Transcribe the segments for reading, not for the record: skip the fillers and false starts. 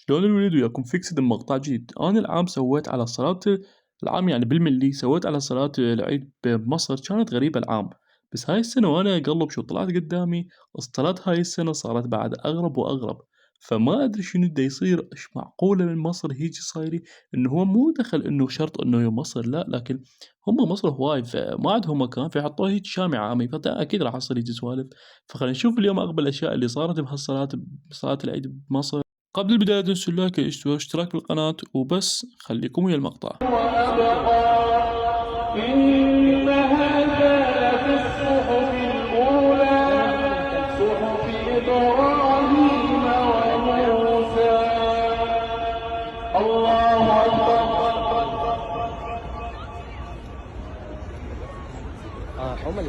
شلون الولد وياكم فيكسد المقطع جديد. أنا العام سويت على صلاة العام يعني بالملي سويت على صلاة العيد بمصر كانت غريبة العام. بس هاي السنة وأنا أقلب شو طلعت قدامي الصلاة هاي السنة صارت بعد أغرب وأغرب. فما أدري شنو دا يصير، إيش معقولة من مصر هيجي صايري. إنه هو مو دخل إنه شرط إنه يوم مصر لا، لكن هم مصر هواي فما عندهم مكان فيحطوه هيك شامع عامي، فأكيد راح يصير هيجي سوالف. فخلينا نشوف اليوم أغرب الأشياء اللي صارت بهالصلاة بصلاة العيد بمصر. قبل البداية لا تنسوا اللايك والاشتراك بالقناة وبس. خليكم ويا المقطع. إن هذا لفي الصحف الأولى صحف إبراهيم وموسى. الله أكبر. هما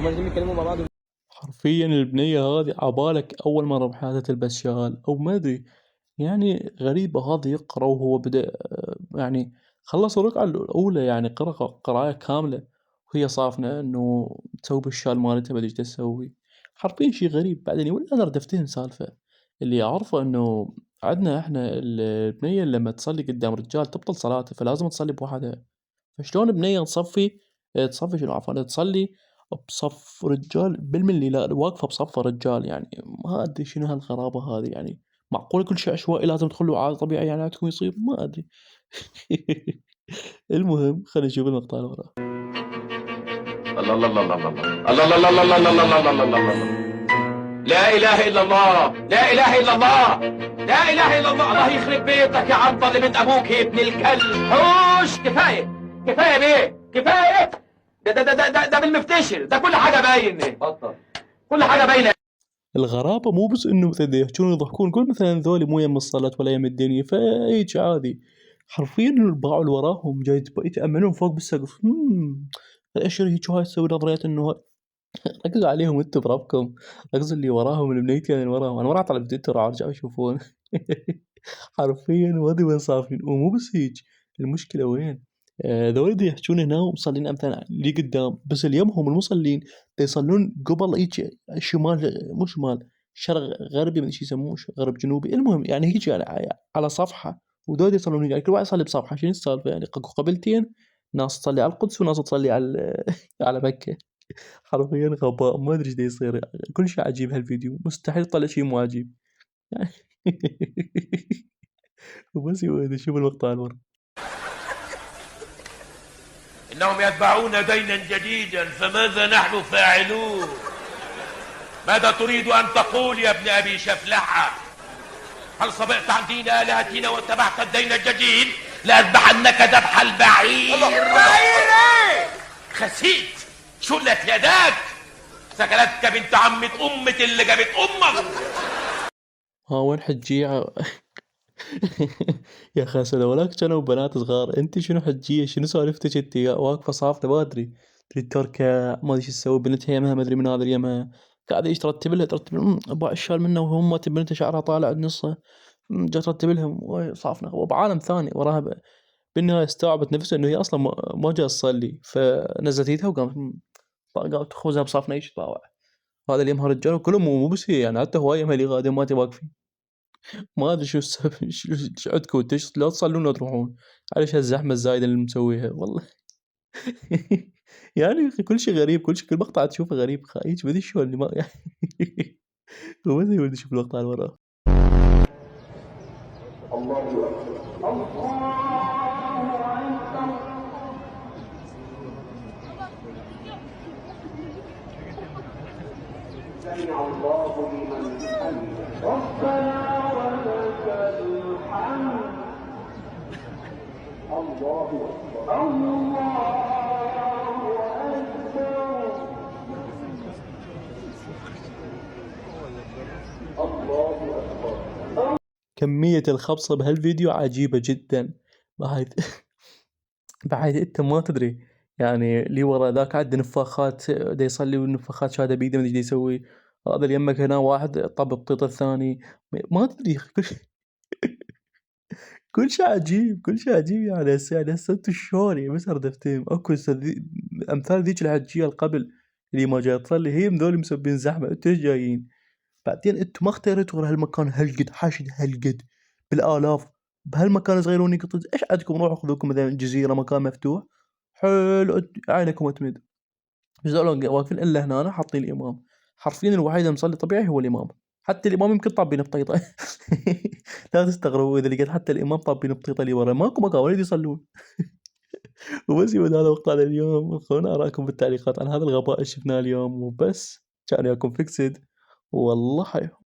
الاثنين بيتكلموا مع بعض. حرفيا البنية هذه عبالك أول مرة بحياتها تلبس شال أو ما أدري. يعني غريبة هذا يقرأ وهو بدأ يعني خلص الركعة الأولى يعني قرأ قراءة كاملة وهي صافنة إنه تسوي بالشال مالتها ما أدري إيش تسوي. حرفيا شي غريب. بعدين ولا أنا ردفت أفتهم سالفة. اللي أعرفه إنه عندنا إحنا البنية لما تصلي قدام رجال تبطل صلاتها فلازم تصلي بوحدها. فشلون بنية تصفي شنو عفوا تصلي بصف رجال بالملي لا واقفة بصف رجال يعني. ما أدري شنو هالغرابة هذه يعني. معقول كل شيء عشوائي لازم تدخلوا عادي طبيعي يعني عندكم يصير ما أدري. المهم خلينا نشوف المقطع اللي وراه. الله الله الله الله الله الله الله الله الله الله الله الله الله. لا إله إلا الله، لا إله إلا الله، لا إله إلا الله. الله يخرب بيتك يا عنطة اللي بنت أبوك يا ابن الكلب. حوش كفاية كفاية بيه كفاية. ده بالمفتشر ده كل حاجة باينة. بطل كل حاجة باينة. الغرابة مو بس إنه مثلا يحجون يضحكون قول مثلا ذولي مو يم الصلاة ولا يم الدنيا فهيج عادي. حرفيا الباع اللي وراهم جاي يتأملون فوق بالسقف. الأشر هيك هاي تسوي نظريات إنه ركزوا عليهم انتم بربكم. ركزوا اللي وراهم البنيتي اللي وراهم. انا ما راح اطلع بتويتر ارجعوا يشوفون. حرفيا ما ادري وين صافين. ومو بس هيك المشكله وين. ذول اللي يحجون هنا ومصلين مثلا اللي قدام بس اليمهم المصلين دا يصلون قبل هيك شمال مو شمال شرق غربي من شي يسموه غرب جنوبي. المهم يعني هيك يعني على صفحه ودول يصلون هيك يعني كل واحد يصلي بصفحه. شنو السالفه يعني قبلتين ناس تصلي على القدس وناس تصلي على على مكه. حرفيا غباء ما ادري ايش دا يصير. كل شيء عجيب هالفيديو مستحيل يطلع شيء مو عجيب يعني. وبس يا شوف المقطع اللي ورا. إنهم يتبعون دينا جديدا فماذا نحن فاعلون؟ ماذا تريد أن تقول يا ابن أبي شفلحة؟ هل صبرت عن دين آلهتنا واتبعت الدين الجديد لأذبحنك ذبح البعير. بعير ايه؟ خسيت شلت يداك سكلتك بنت عمة أمة اللي جابت أمك. ها وين حجية. يا خاسة ولاك كانوا بنات صغار. انت شنو حجية شنو سالفتك انت واقفة صافنة ما ادري تريد تركة ما ادري شو تسوي. بنتها يمها ما ادري من هذا اليمها قاعدة ايش ترتب لها ترتب لها ابا الشال منه وهم بنتها شعرها طالع نصه. جات ترتب لهم صافنة وبعالم ثاني وراها بالنهاية استوعبت نفسها انه هي اصلا ما جالسة تصلي فنزلت ايدها قامت خوزها بصافنة ايش تطاوع. هذا اللي يمها رجال كلهم مو بس هي يعني حتى هواية مالي غادي ما واقفين. ما ادري شو السبب. شو عندكم لا تصلون ولا تروحون على هالزحمة الزايدة اللي مسويها والله. يعني يا اخي كل شيء غريب كل شيء كل مقطع تشوفه غريب خايج بدي شو اللي ما يعني. هو زي ولدي شوف المقطع اللي وراه. الله أكبر الله أكبر. سمع الله لمن حمده ربنا ولك الحمد. الله أكبر الله أكبر الله أكبر. كمية الخبصة بهالفيديو عجيبة جدا. بعد بعد انت ما تدري يعني اللي ورا ذاك عد نفاخات دا يصلي والنفاخات شهادة بيده ما ادري ايش يسوي. هذا اللي يمك هنا واحد طب بطيط الثاني ما تدري يا أخي كل شيء عجيب كل شيء عجيب يعني هسه انتو شلون يعني بس ردفتهم اكو امثال ذيك الحجية اللي قبل اللي ما جاي تصلي هي ذولي مسبين زحمة انتو ايش جايين. بعدين انتم ما اختاريتوا غير هالمكان هالقد حاشد هالقد بالالاف بهالمكان صغير وني قطز، ايش عندكم روحوا خذوا لكم مثلا جزيره مكان مفتوح حلو عينكم وتمد. مش دول واقفين الا هنا حاطين الامام، حرفيا الوحيد اللي مصلي طبيعي هو الامام، حتى الامام يمكن طابين بطيطه. لا تستغربوا اذا لقيت حتى الامام طابين بطيطه اللي ورا، ماكو مكان ولا يصلون. وبس يود هذا وقت على اليوم، خلونا اراكم بالتعليقات عن هذا الغباء اللي شفناه اليوم، وبس كان وياكم فيكسد والله حيو.